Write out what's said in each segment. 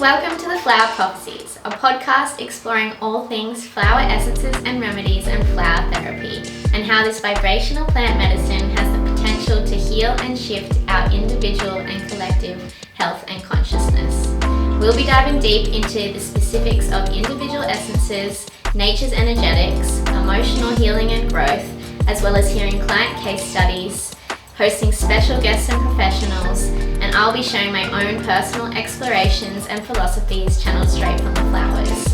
Welcome to the Flower Prophecies, a podcast exploring all things flower essences and remedies and flower therapy, and how this vibrational plant medicine has the potential to heal and shift our individual and collective health and consciousness. We'll be diving deep into the specifics of individual essences, nature's energetics, emotional healing and growth, as well as hearing client case studies, hosting special guests and professionals, and I'll be sharing my own personal explorations and philosophies channeled straight from the flowers.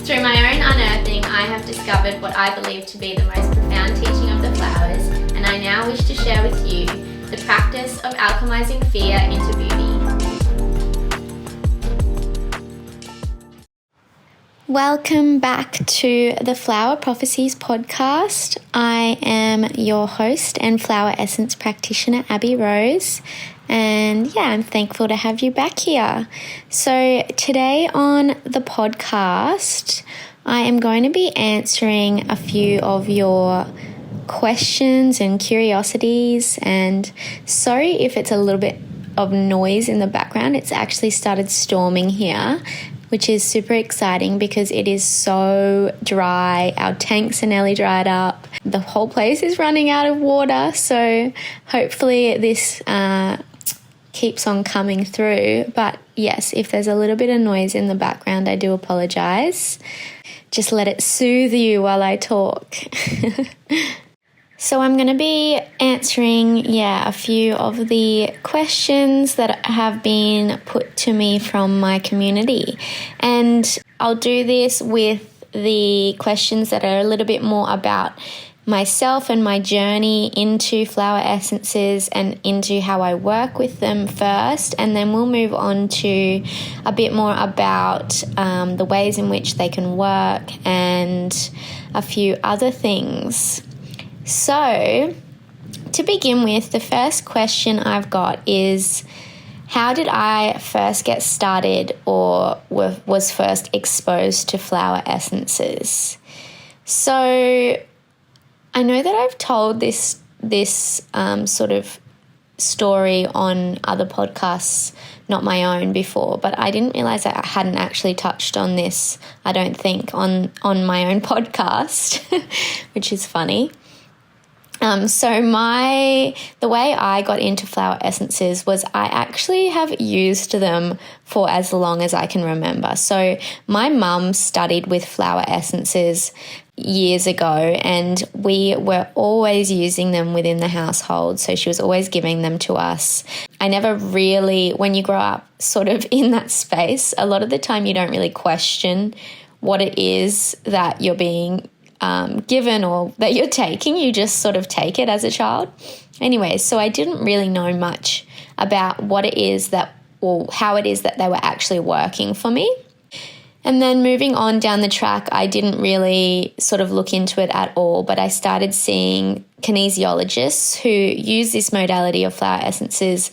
Through my own unearthing, I have discovered what I believe to be the most profound teaching of the flowers, and I now wish to share with you the practice of alchemizing fear into beauty. Welcome back to the Flower Prophecies podcast. I am your host and flower essence practitioner, Abby Rose. And I'm thankful to have you back here. So today on the podcast, I am going to be answering a few of your questions and curiosities. And sorry if it's a little bit of noise in the background. It's actually started storming here, which is super exciting because it is so dry. Our tanks are nearly dried up. The whole place is running out of water. So hopefully this keeps on coming through. But yes, if there's a little bit of noise in the background, I do apologize. Just let it soothe you while I talk. So I'm going to be answering, a few of the questions that have been put to me from my community. And I'll do this with the questions that are a little bit more about myself and my journey into flower essences and into how I work with them first. And then we'll move on to a bit more about the ways in which they can work and a few other things. So, to begin with, the first question I've got is, how did I first get started or was first exposed to flower essences? So, I know that I've told this sort of story on other podcasts, not my own, before, but I didn't realize that I hadn't actually touched on this, I don't think, on my own podcast, which is funny. So the way I got into flower essences was I actually have used them for as long as I can remember. So my mum studied with flower essences years ago, and we were always using them within the household. So she was always giving them to us. I never really, when you grow up sort of in that space, a lot of the time you don't really question what it is that you're being given or that you're taking. You just sort of take it as a child. Anyway, so I didn't really know much about what it is that, or how it is that they were actually working for me. And then moving on down the track, I didn't really sort of look into it at all, but I started seeing kinesiologists who use this modality of flower essences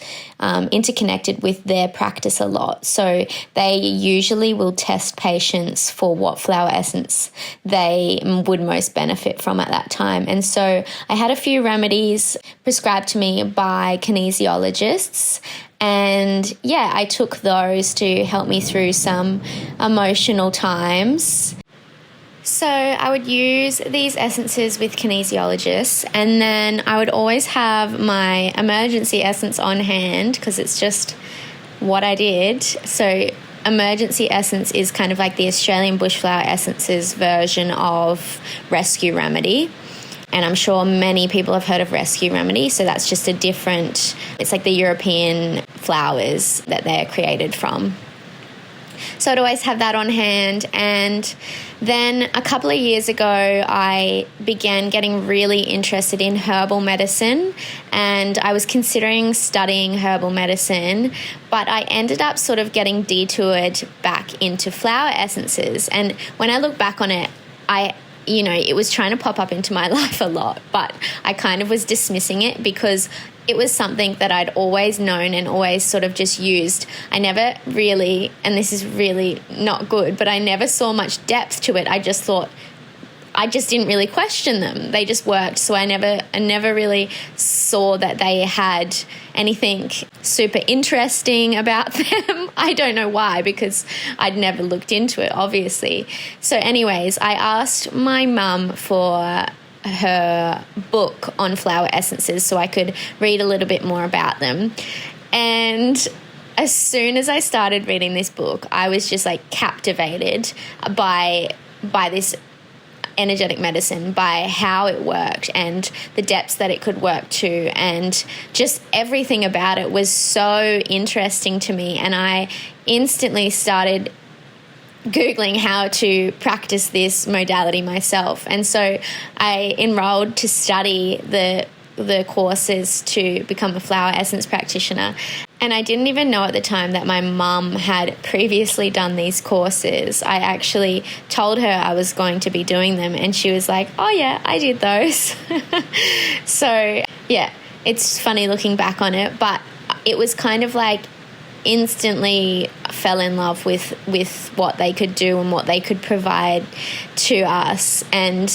interconnected with their practice a lot. So they usually will test patients for what flower essence they would most benefit from at that time. And so I had a few remedies prescribed to me by kinesiologists. And I took those to help me through some emotional times. So I would use these essences with kinesiologists, and then I would always have my emergency essence on hand because it's just what I did. So emergency essence is kind of like the Australian bushflower essences version of rescue remedy. And I'm sure many people have heard of rescue remedy. So that's just it's like the European flowers that they're created from. So I'd always have that on hand. And then a couple of years ago, I began getting really interested in herbal medicine, and I was considering studying herbal medicine, but I ended up sort of getting detoured back into flower essences. And when I look back on it, it was trying to pop up into my life a lot, but I kind of was dismissing it because it was something that I'd always known and always sort of just used. I never really, and this is really not good, but I never saw much depth to it. I just thought I just didn't really question them. They just worked. So I never really saw that they had anything super interesting about them. I don't know why, because I'd never looked into it, obviously. So anyways, I asked my mum for her book on flower essences so I could read a little bit more about them. And as soon as I started reading this book, I was just like captivated by this energetic medicine, by how it worked and the depths that it could work to, and just everything about it was so interesting to me. And I instantly started Googling how to practice this modality myself. And so I enrolled to study the courses to become a flower essence practitioner. And I didn't even know at the time that my mum had previously done these courses. I actually told her I was going to be doing them, and she was like, oh yeah, I did those. So yeah, it's funny looking back on it, but it was kind of like instantly fell in love with what they could do and what they could provide to us. And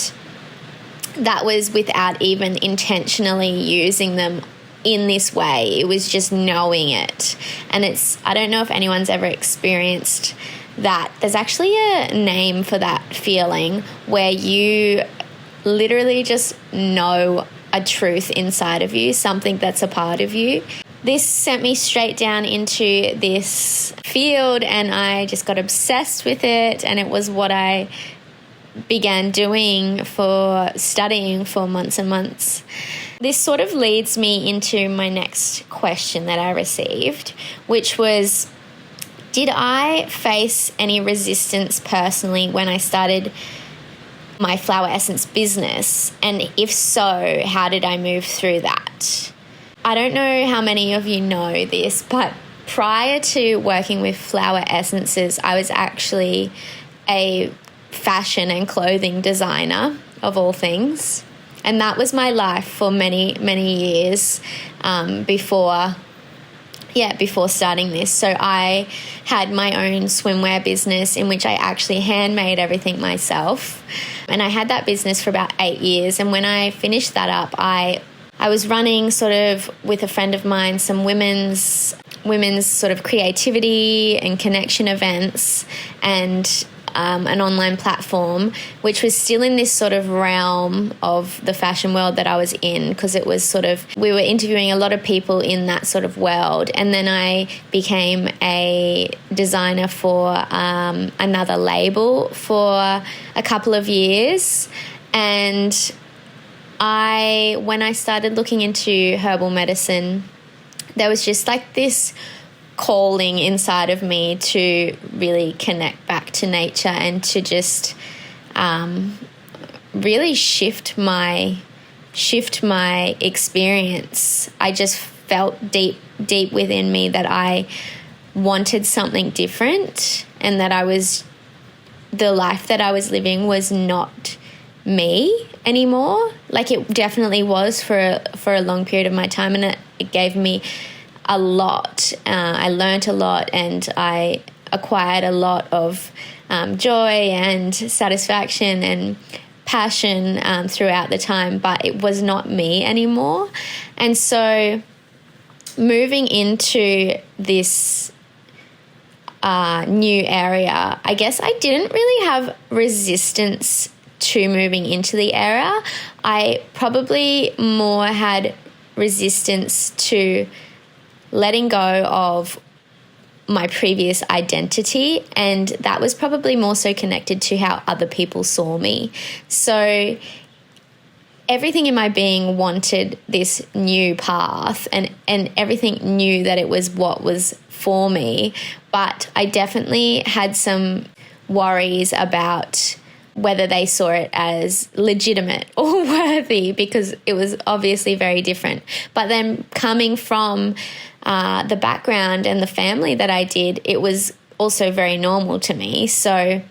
that was without even intentionally using them in this way. It was just knowing it. And I don't know if anyone's ever experienced that. There's actually a name for that feeling where you literally just know a truth inside of you, something that's a part of you. This sent me straight down into this field, and I just got obsessed with it, and it was what I began studying for months and months. This sort of leads me into my next question that I received, which was, did I face any resistance personally when I started my flower essence business? And if so, how did I move through that? I don't know how many of you know this, but prior to working with flower essences, I was actually a fashion and clothing designer, of all things. And that was my life for many, many years before starting this. So I had my own swimwear business in which I actually handmade everything myself. And I had that business for about 8 years. And when I finished that up, I was running sort of with a friend of mine some women's sort of creativity and connection events, and an online platform, which was still in this sort of realm of the fashion world that I was in, because it was sort of, we were interviewing a lot of people in that sort of world. And then I became a designer for another label for a couple of years. And when I started looking into herbal medicine, there was just like this calling inside of me to really connect back to nature and to just really shift my experience. I just felt deep within me that I wanted something different, and that the life that I was living was not me anymore. Like, it definitely was for a long period of my time, and it gave me a lot. I learned a lot, and I acquired a lot of joy and satisfaction and passion throughout the time, but it was not me anymore. And so moving into this new area, I guess I didn't really have resistance to moving into the area. I probably more had resistance to letting go of my previous identity, and that was probably more so connected to how other people saw me. So everything in my being wanted this new path, and everything knew that it was what was for me, but I definitely had some worries about whether they saw it as legitimate or worthy, because it was obviously very different. But then coming from the background and the family that I did, it was also very normal to me. So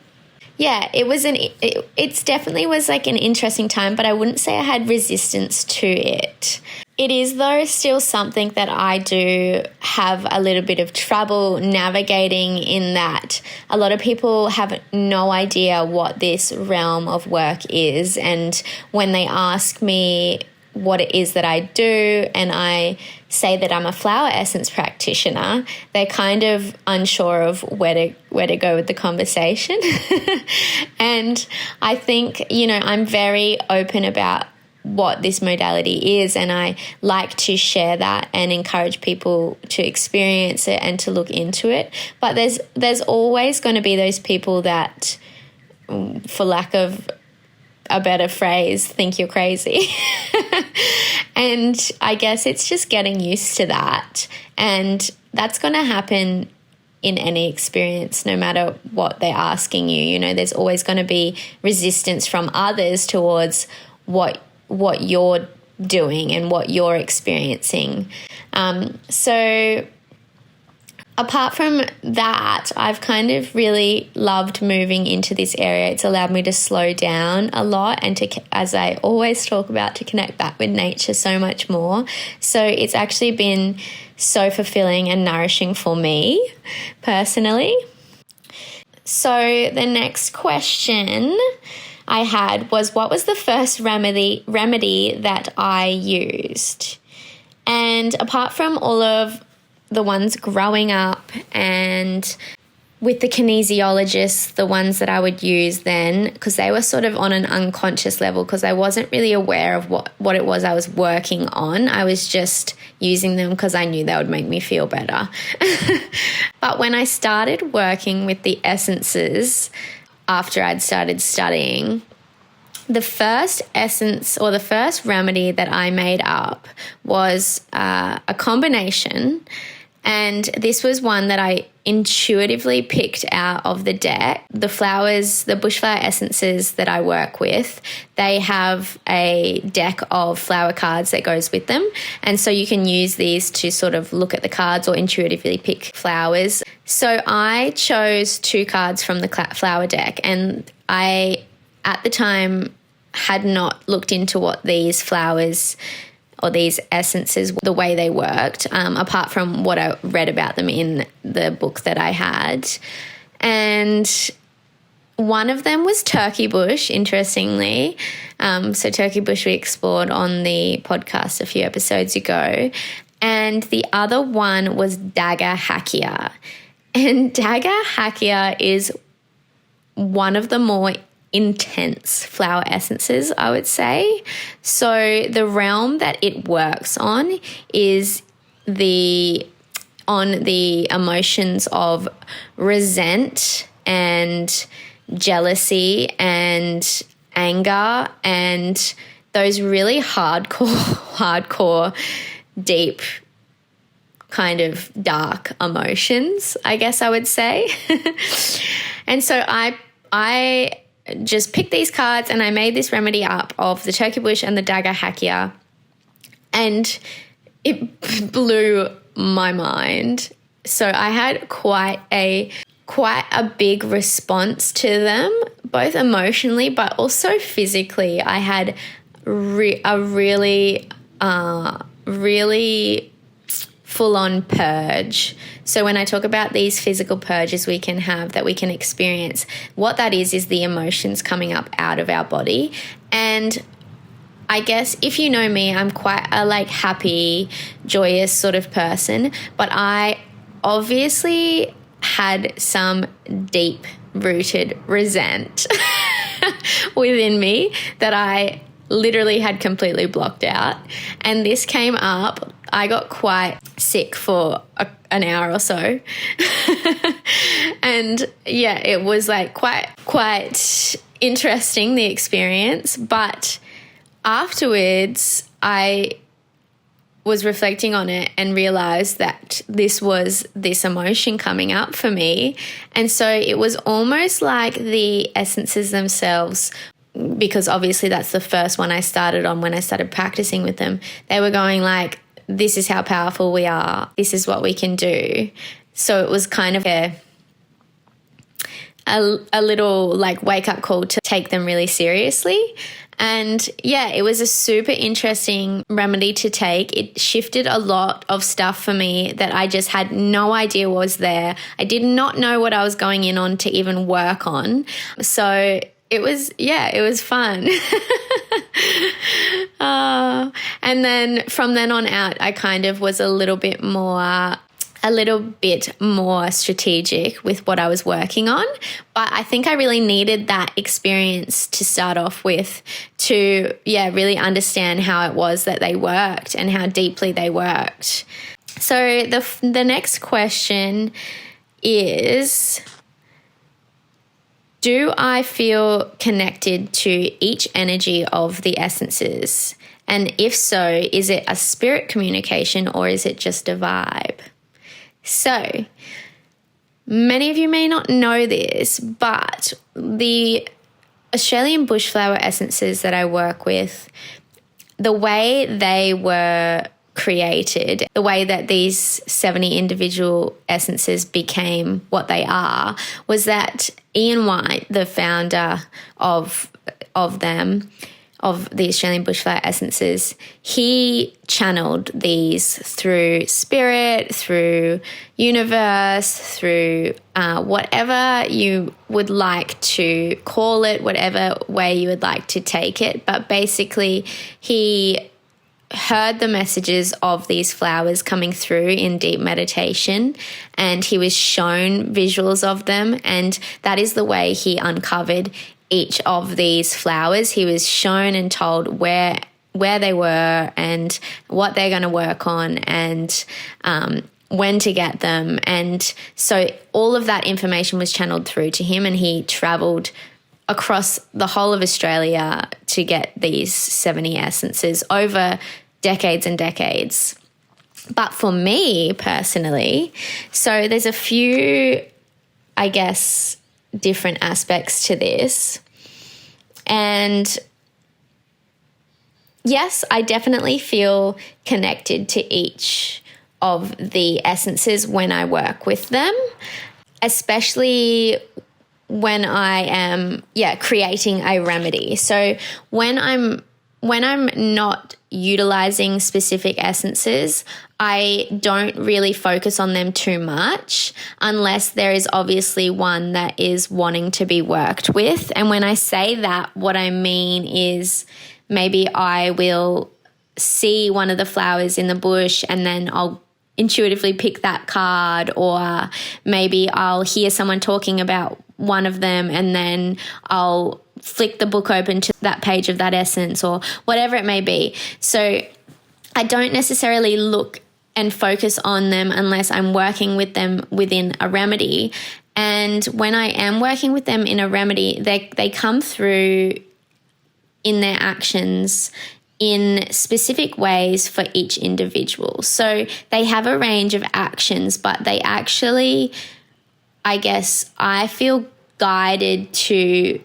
yeah, it definitely was like an interesting time, but I wouldn't say I had resistance to it. It is, though, still something that I do have a little bit of trouble navigating, in that a lot of people have no idea what this realm of work is. And when they ask me what it is that I do and I say that I'm a flower essence practitioner, they're kind of unsure of where to go with the conversation. And I think, I'm very open about what this modality is, and I like to share that and encourage people to experience it and to look into it. But there's always going to be those people that, for lack of a better phrase, think you're crazy. And I guess it's just getting used to that. And that's going to happen in any experience, no matter what they're asking you. There's always going to be resistance from others towards what you're doing and what you're experiencing. So apart from that, I've kind of really loved moving into this area. It's allowed me to slow down a lot and to, as I always talk about, to connect back with nature so much more. So it's actually been so fulfilling and nourishing for me personally. So the next question I had was, what was the first remedy that I used? And apart from all of the ones growing up and with the kinesiologists, the ones that I would use then, because they were sort of on an unconscious level, because I wasn't really aware of what it was I was working on. I was just using them because I knew they would make me feel better. But when I started working with the essences, after I'd started studying, the first essence or the first remedy that I made up was a combination. And this was one that I intuitively picked out of the deck. The flowers, the bushflower essences that I work with, they have a deck of flower cards that goes with them. And so you can use these to sort of look at the cards or intuitively pick flowers. So I chose 2 cards from the flower deck, and I, at the time, had not looked into what these flowers or these essences, the way they worked, apart from what I read about them in the book that I had. And one of them was turkey bush, interestingly. So turkey bush we explored on the podcast a few episodes ago. And the other one was dagger hakea. And dagger hakea is one of the more intense flower essences, I would say. So the realm that it works on is on the emotions of resent and jealousy and anger and those really hardcore, deep, kind of dark emotions, I guess I would say. And so I just picked these cards and I made this remedy up of the turkey bush and the dagger hakea, and it blew my mind. So I had quite a big response to them, both emotionally but also physically. I had a really full-on purge. So when I talk about these physical purges we can have, that we can experience, what that is the emotions coming up out of our body. And I guess if you know me, I'm quite a happy, joyous sort of person, but I obviously had some deep-rooted resent within me that I literally had completely blocked out. And this came up. I got quite sick for an hour or so. And yeah, it was quite interesting, the experience. But afterwards, I was reflecting on it and realized that this was this emotion coming up for me. And so it was almost like the essences themselves, because obviously that's the first one I started on when I started practicing with them. They were going this is how powerful we are. This is what we can do. So it was kind of a little like wake up call to take them really seriously. And yeah, it was a super interesting remedy to take. It shifted a lot of stuff for me that I just had no idea was there. I did not know what I was going in on to even work on. So it was fun. And then from then on out, I kind of was a little bit more strategic with what I was working on. But I think I really needed that experience to start off with to, really understand how it was that they worked and how deeply they worked. So the next question is, do I feel connected to each energy of the essences? And if so, is it a spirit communication or is it just a vibe? So, many of you may not know this, but the Australian bushflower essences that I work with, the way they were created, the way that these 70 individual essences became what they are, was that Ian White, the founder of them, of the Australian bushflower essences, he channeled these through spirit, through universe, through whatever you would like to call it, whatever way you would like to take it. But basically, he heard the messages of these flowers coming through in deep meditation, and he was shown visuals of them, and that is the way he uncovered each of these flowers. He was shown and told where they were and what they're going to work on and when to get them. And so all of that information was channeled through to him, and he travelled across the whole of Australia to get these 70 essences over decades and decades. But for me personally, so there's a few, I guess, different aspects to this. And yes, I definitely feel connected to each of the essences when I work with them, especially when I am creating a remedy. So when I'm not utilizing specific essences, I don't really focus on them too much unless there is obviously one that is wanting to be worked with. And when I say that, what I mean is maybe I will see one of the flowers in the bush and then I'll intuitively pick that card, or maybe I'll hear someone talking about one of them and then I'll flick the book open to that page of that essence, or whatever it may be. So I don't necessarily look and focus on them unless I'm working with them within a remedy. And when I am working with them in a remedy, they come through in their actions in specific ways for each individual. So they have a range of actions, but they actually, I guess, I feel guided to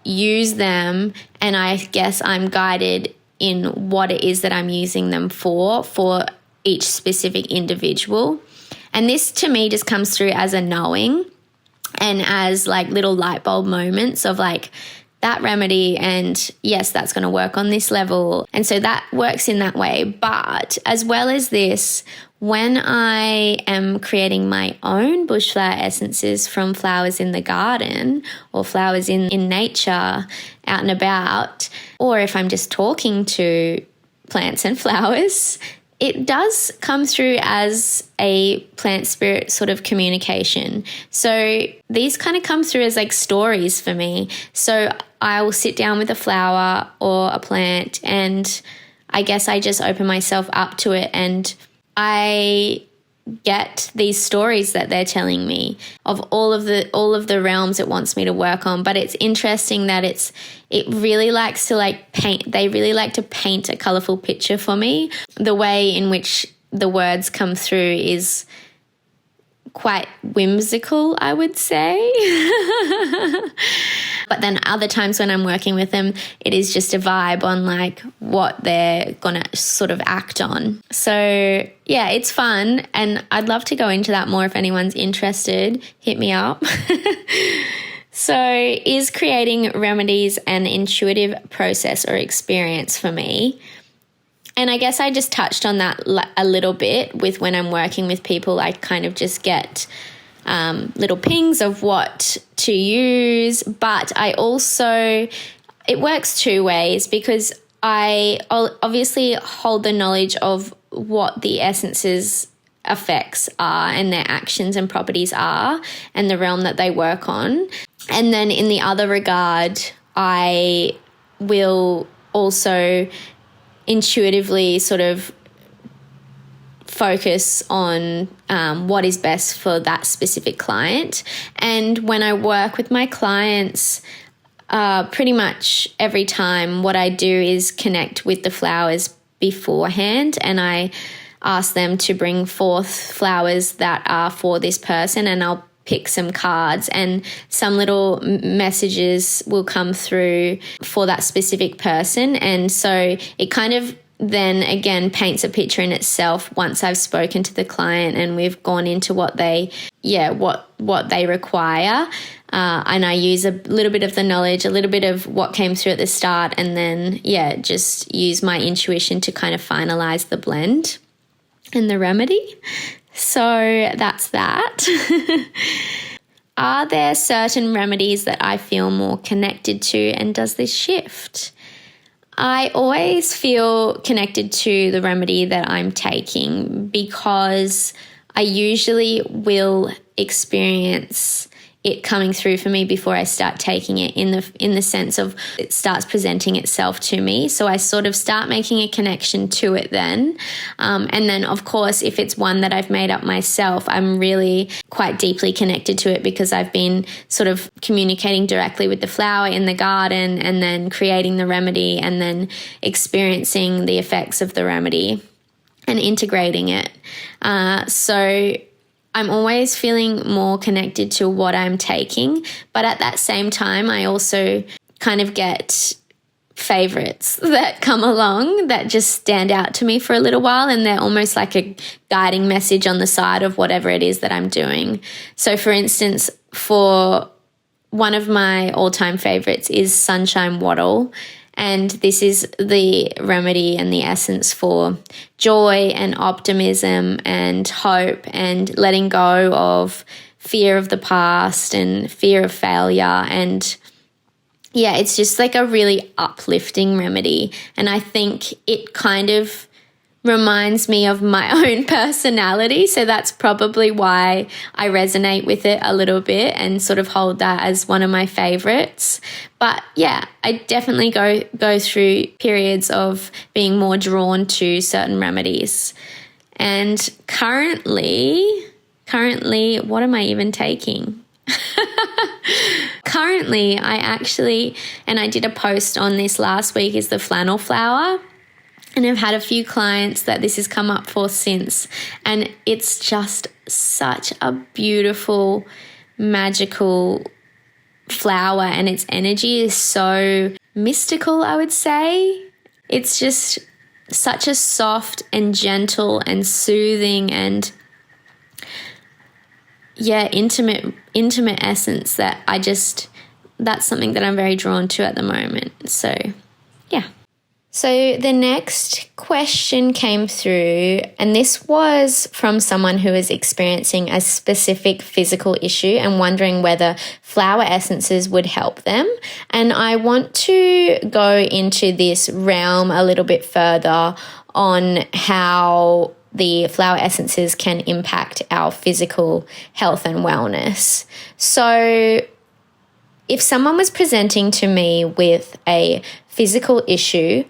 use them, and I guess I'm guided in what it is that I'm using them for each specific individual. And this to me just comes through as a knowing and as like little light bulb moments of like, that remedy, and yes, that's going to work on this level. And so that works in that way. But as well as this, when I am creating my own bushflower essences from flowers in the garden or flowers in nature out and about, or if I'm just talking to plants and flowers, it does come through as a plant spirit sort of communication. So these kind of come through as like stories for me. So I will sit down with a flower or a plant, and I guess I just open myself up to it, and I get these stories that they're telling me of all of the realms it wants me to work on. But it's interesting that it really likes to like paint. They really like to paint a colorful picture for me. The way in which the words come through is quite whimsical, I would say. But then other times when I'm working with them, it is just a vibe on like what they're going to sort of act on. So yeah, it's fun. And I'd love to go into that more if anyone's interested. Hit me up. So, is creating remedies an intuitive process or experience for me? And I guess I just touched on that a little bit with when I'm working with people. I kind of just get little pings of what to use, but I also, it works two ways, because I obviously hold the knowledge of what the essences effects are and their actions and properties are and the realm that they work on. And then in the other regard, I will also intuitively sort of focus on what is best for that specific client. And when I work with my clients, pretty much every time what I do is connect with the flowers beforehand, and I ask them to bring forth flowers that are for this person, and I'll pick some cards, and some little messages will come through for that specific person. And so it kind of then again paints a picture in itself once I've spoken to the client and we've gone into what they require. And I use a little bit of the knowledge, a little bit of what came through at the start, and then, just use my intuition to kind of finalize the blend and the remedy. So that's that. Are there certain remedies that I feel more connected to, and does this shift? I always feel connected to the remedy that I'm taking, because I usually will experience it coming through for me before I start taking it, in the sense of it starts presenting itself to me. So I sort of start making a connection to it then. And then, of course, if it's one that I've made up myself, I'm really quite deeply connected to it, because I've been sort of communicating directly with the flower in the garden, and then creating the remedy, and then experiencing the effects of the remedy and integrating it. So I'm always feeling more connected to what I'm taking, but at that same time, I also kind of get favorites that come along that just stand out to me for a little while, and they're almost like a guiding message on the side of whatever it is that I'm doing. So for instance, for one of my all-time favorites is Sunshine Wattle. And this is the remedy and the essence for joy and optimism and hope, and letting go of fear of the past and fear of failure. And it's just like a really uplifting remedy. And I think it kind of reminds me of my own personality. So that's probably why I resonate with it a little bit and sort of hold that as one of my favorites. But I definitely go through periods of being more drawn to certain remedies. And currently, what am I even taking? Currently, I did a post on this last week, is the flannel flower. And I've had a few clients that this has come up for since. And it's just such a beautiful, magical flower. And its energy is so mystical, I would say. It's just such a soft and gentle and soothing and, intimate essence that that's something that I'm very drawn to at the moment. So, So the next question came through, and this was from someone who is experiencing a specific physical issue and wondering whether flower essences would help them. And I want to go into this realm a little bit further on how the flower essences can impact our physical health and wellness. So if someone was presenting to me with a physical issue,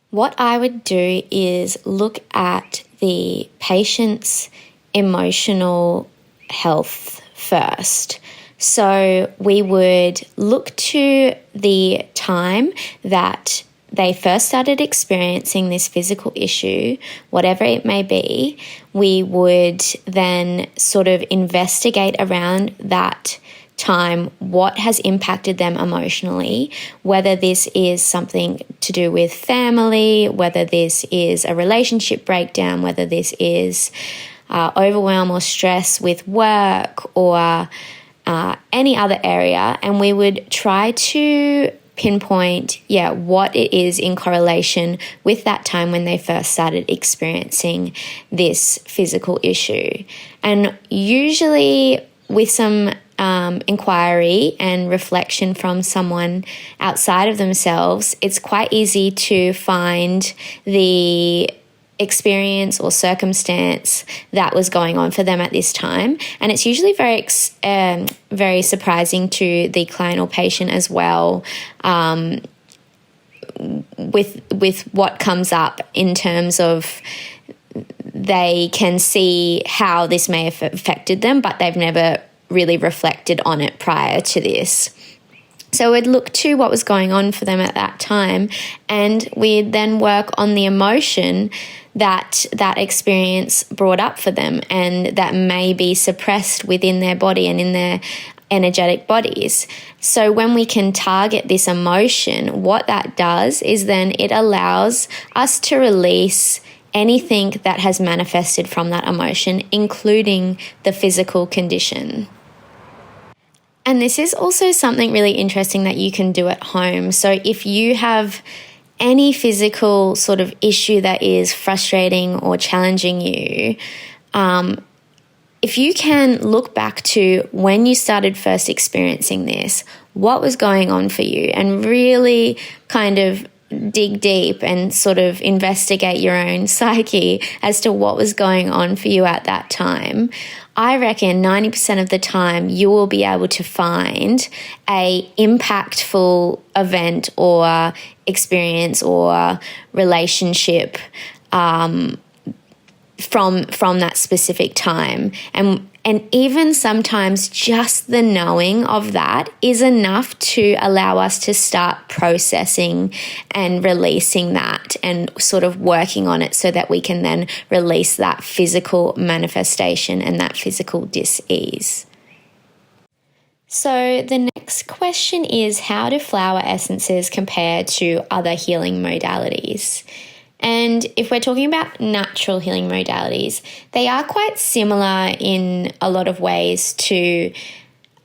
what I would do is look at the patient's emotional health first. So we would look to the time that they first started experiencing this physical issue, whatever it may be. We would then sort of investigate around that time what has impacted them emotionally, whether this is something to do with family, whether this is a relationship breakdown, whether this is overwhelm or stress with work, or any other area, and we would try to pinpoint, what it is in correlation with that time when they first started experiencing this physical issue. And usually with some inquiry and reflection from someone outside of themselves, it's quite easy to find the experience or circumstance that was going on for them at this time. And it's usually very surprising to the client or patient as well, with what comes up in terms of they can see how this may have affected them, but they've never really reflected on it prior to this. So we'd look to what was going on for them at that time, and we'd then work on the emotion that experience brought up for them and that may be suppressed within their body and in their energetic bodies. So when we can target this emotion, what that does is then it allows us to release anything that has manifested from that emotion, including the physical condition. And this is also something really interesting that you can do at home. So if you have any physical sort of issue that is frustrating or challenging you, if you can look back to when you started first experiencing this, what was going on for you, and really kind of dig deep and sort of investigate your own psyche as to what was going on for you at that time, I reckon 90% of the time you will be able to find a impactful event or experience or relationship from that specific time. And even sometimes just the knowing of that is enough to allow us to start processing and releasing that and sort of working on it so that we can then release that physical manifestation and that physical dis-ease. So the next question is, how do flower essences compare to other healing modalities? And if we're talking about natural healing modalities, they are quite similar in a lot of ways to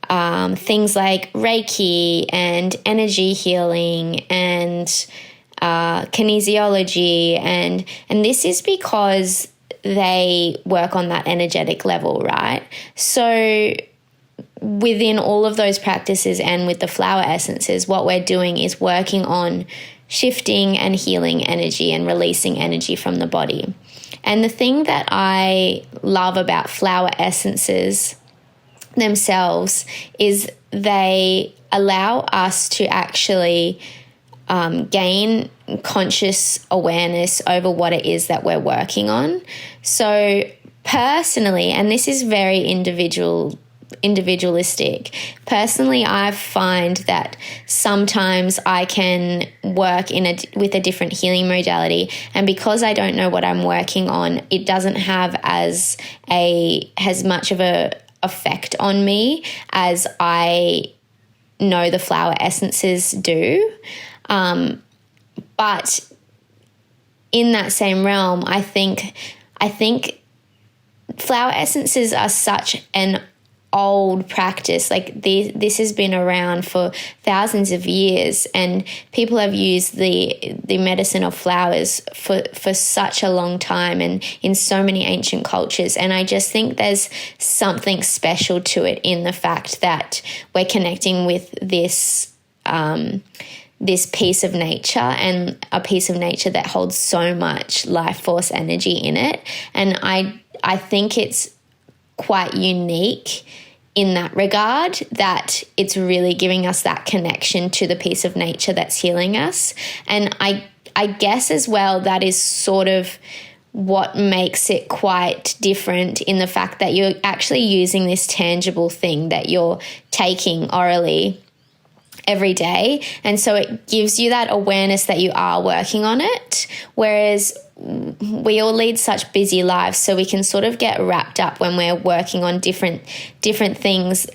things like Reiki and energy healing and kinesiology. And this is because they work on that energetic level, right? So within all of those practices and with the flower essences, what we're doing is working on shifting and healing energy and releasing energy from the body. And the thing that I love about flower essences themselves is they allow us to actually gain conscious awareness over what it is that we're working on. So personally, and this is very individualistic. Personally, I find that sometimes I can work with a different healing modality, and because I don't know what I'm working on, it doesn't have as much of a effect on me as I know the flower essences do. But in that same realm, I think flower essences are such an old practice. Like this has been around for thousands of years, and people have used the medicine of flowers for such a long time and in so many ancient cultures. And I just think there's something special to it in the fact that we're connecting with this piece of nature, and a piece of nature that holds so much life force energy in it. And I think it's quite unique in that regard, that it's really giving us that connection to the piece of nature that's healing us. And I guess as well, that is sort of what makes it quite different in the fact that you're actually using this tangible thing that you're taking orally every day. And so it gives you that awareness that you are working on it. Whereas we all lead such busy lives, so we can sort of get wrapped up when we're working on different things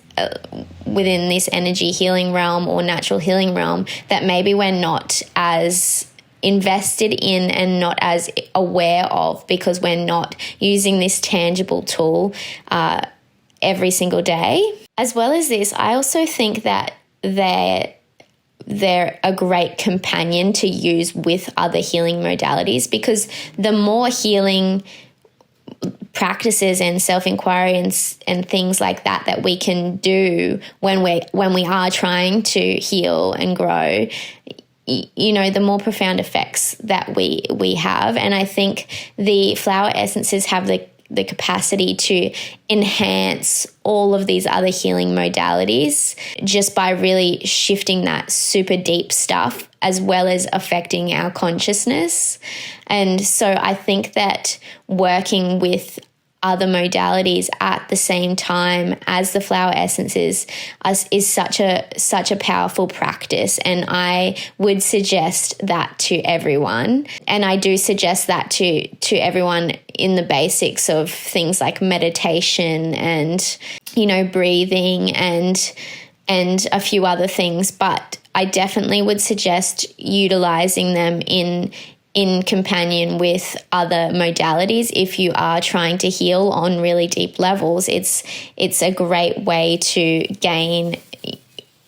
within this energy healing realm or natural healing realm that maybe we're not as invested in and not as aware of, because we're not using this tangible tool every single day. As well as this, I also think that they're a great companion to use with other healing modalities, because the more healing practices and self-inquiry and things like that we can do when we are trying to heal and grow, the more profound effects that we have. And I think the flower essences have the capacity to enhance all of these other healing modalities just by really shifting that super deep stuff, as well as affecting our consciousness. And so I think that working with other modalities at the same time as the flower essences is such a powerful practice, and I would suggest that to everyone. And I do suggest that to everyone in the basics of things like meditation and breathing and a few other things, but I definitely would suggest utilizing them in companion with other modalities if you are trying to heal on really deep levels. It's a great way to gain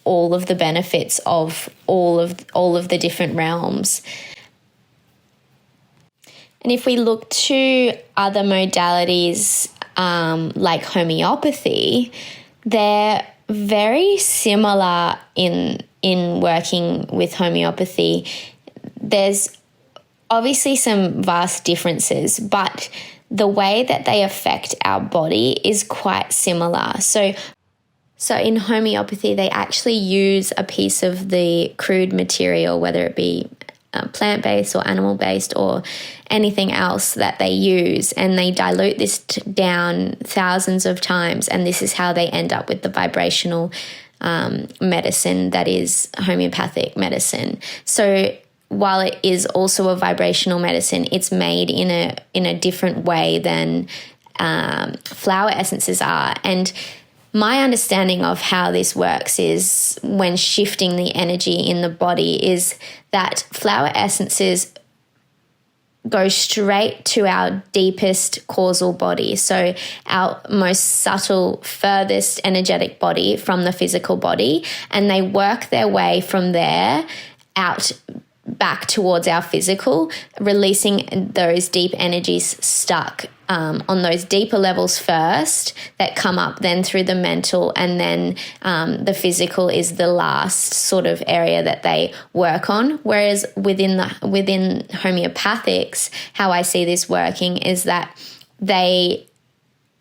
all of the benefits of all of the different realms. And if we look to other modalities like homeopathy, they're very similar in working with homeopathy. There's obviously some vast differences, but the way that they affect our body is quite similar. So in homeopathy, they actually use a piece of the crude material, whether it be plant-based or animal-based or anything else that they use, and they dilute this down thousands of times, and this is how they end up with the vibrational medicine that is homeopathic medicine. So while it is also a vibrational medicine, it's made in a different way than flower essences are. And my understanding of how this works is, when shifting the energy in the body, is that flower essences go straight to our deepest causal body, so our most subtle, furthest energetic body from the physical body, and they work their way from there out back towards our physical, releasing those deep energies stuck on those deeper levels first that come up then through the mental, and then the physical is the last sort of area that they work on. Whereas within homeopathics, how I see this working is that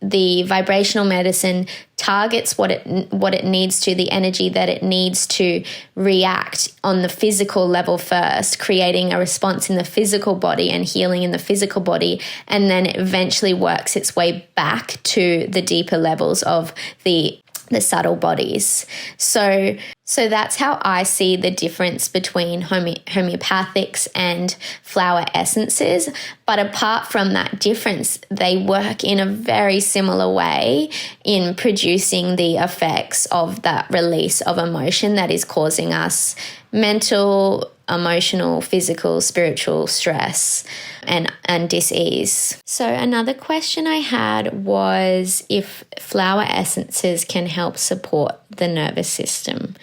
the vibrational medicine targets what it needs to, the energy that it needs to react on the physical level first, creating a response in the physical body and healing in the physical body, and then it eventually works its way back to the deeper levels of the subtle bodies. So that's how I see the difference between homeopathics and flower essences. But apart from that difference, they work in a very similar way in producing the effects of that release of emotion that is causing us mental, emotional, physical, spiritual stress and dis-ease. So another question I had was if flower essences can help support the nervous system.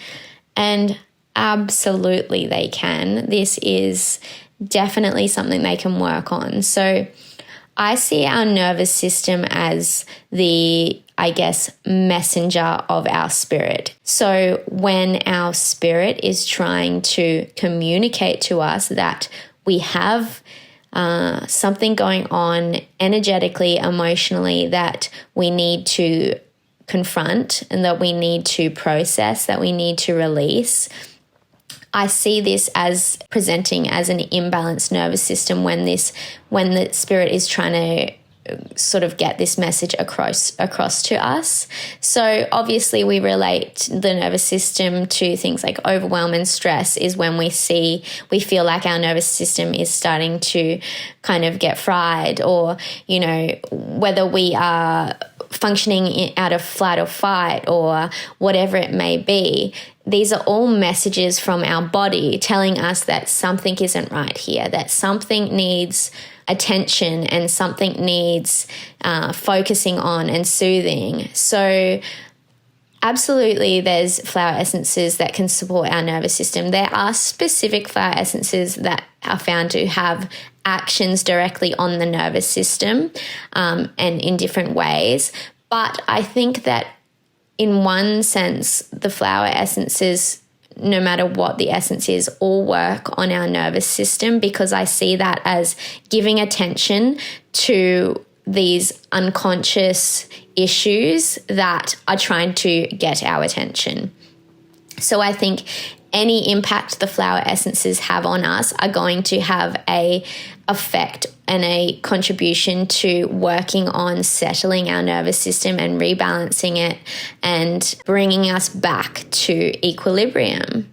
And absolutely they can. This is definitely something they can work on. So I see our nervous system as the, messenger of our spirit. So when our spirit is trying to communicate to us that we have something going on energetically, emotionally, that we need to confront and that we need to process, that we need to release, I see this as presenting as an imbalanced nervous system when the spirit is trying to sort of get this message across to us. So obviously we relate the nervous system to things like overwhelm and stress is when we feel like our nervous system is starting to kind of get fried, or, whether we are functioning out of flight or fight or whatever it may be. These are all messages from our body telling us that something isn't right here, that something needs attention and something needs focusing on and soothing. So absolutely, there's flower essences that can support our nervous system. There are specific flower essences that are found to have actions directly on the nervous system, and in different ways. But I think that in one sense, the flower essences, no matter what the essence is, all work on our nervous system, because I see that as giving attention to these unconscious issues that are trying to get our attention. So I think any impact the flower essences have on us are going to have a effect and a contribution to working on settling our nervous system and rebalancing it and bringing us back to equilibrium.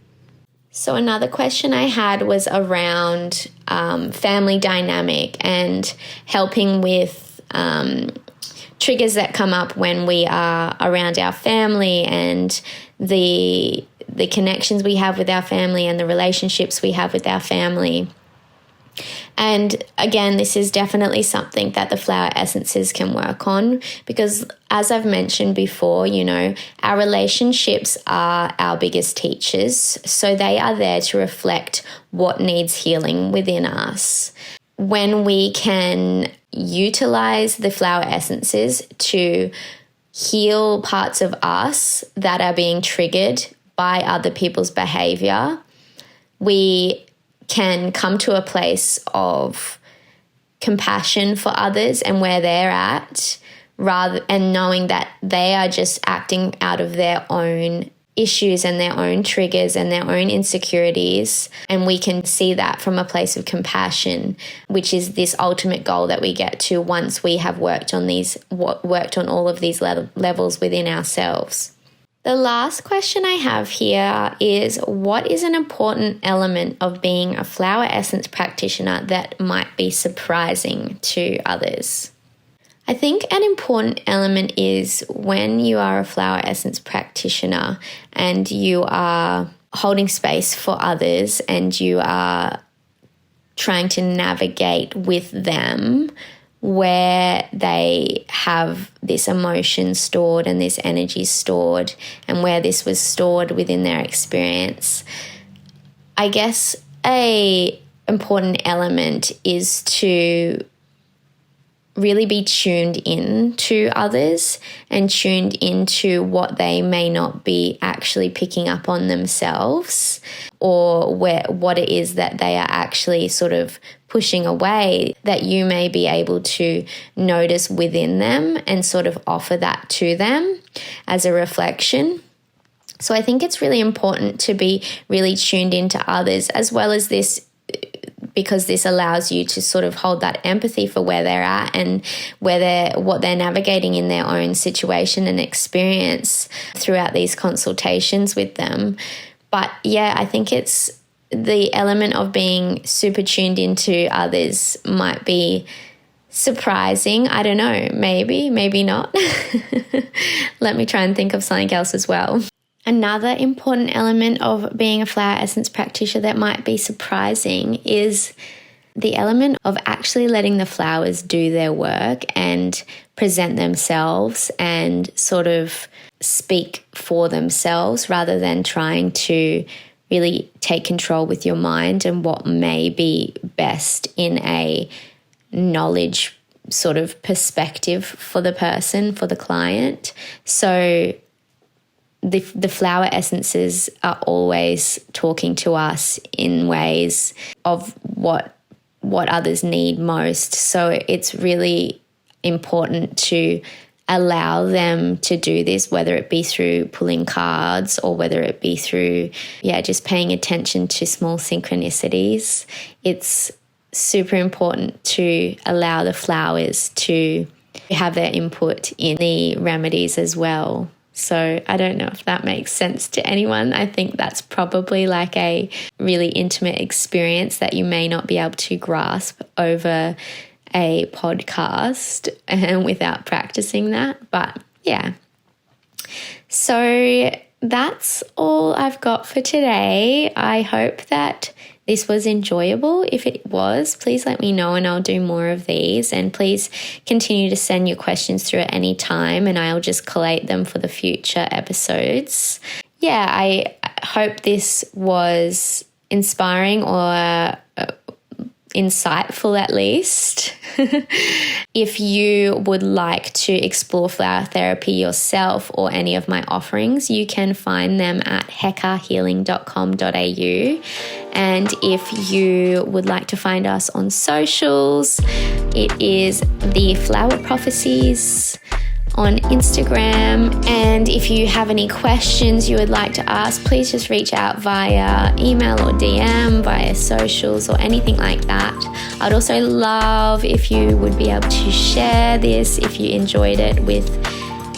So another question I had was around family dynamic and helping with triggers that come up when we are around our family, and the connections we have with our family and the relationships we have with our family. And again, this is definitely something that the flower essences can work on, because as I've mentioned before, our relationships are our biggest teachers. So they are there to reflect what needs healing within us. When we can utilize the flower essences to heal parts of us that are being triggered by other people's behavior, we can come to a place of compassion for others and where they're at, and knowing that they are just acting out of their own issues and their own triggers and their own insecurities. And we can see that from a place of compassion, which is this ultimate goal that we get to once we have worked on all of these levels within ourselves. The last question I have here is, what is an important element of being a flower essence practitioner that might be surprising to others? I think an important element is when you are a flower essence practitioner and you are holding space for others and you are trying to navigate with them where they have this emotion stored and this energy stored, and where this was stored within their experience. I guess an important element is to really be tuned in to others and tuned into what they may not be actually picking up on themselves, or what it is that they are actually sort of pushing away, that you may be able to notice within them and sort of offer that to them as a reflection. So I think it's really important to be really tuned into others, as well as this, because this allows you to sort of hold that empathy for where they're at and what they're navigating in their own situation and experience throughout these consultations with them. But yeah, I think it's the element of being super tuned into others might be surprising. I don't know, maybe not. Let me try and think of something else as well. Another important element of being a flower essence practitioner that might be surprising is the element of actually letting the flowers do their work and present themselves and sort of speak for themselves, rather than trying to really take control with your mind and what may be best in a knowledge sort of perspective for the person, for the client. So the flower essences are always talking to us in ways of what others need most. So it's really important to allow them to do this, whether it be through pulling cards or whether it be through, just paying attention to small synchronicities. It's super important to allow the flowers to have their input in the remedies as well. So I don't know if that makes sense to anyone. I think that's probably like a really intimate experience that you may not be able to grasp over a podcast and without practicing that. But yeah. So that's all I've got for today. I hope that this was enjoyable. If it was, please let me know and I'll do more of these. And please continue to send your questions through at any time and I'll just collate them for the future episodes. Yeah, I hope this was inspiring or insightful at least. If you would like to explore flower therapy yourself or any of my offerings, you can find them at hekahealing.com.au. And if you would like to find us on socials, it is the Flower Prophecies on Instagram. And if you have any questions you would like to ask, please just reach out via email or DM, via socials or anything like that. I'd also love if you would be able to share this if you enjoyed it with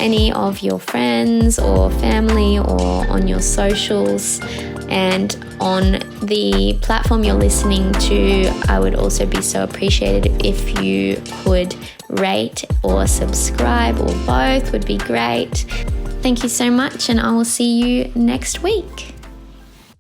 any of your friends or family or on your socials. And on the platform you're listening to, I would also be so appreciated if you could rate or subscribe, or both would be great. Thank you so much, and I will see you next week.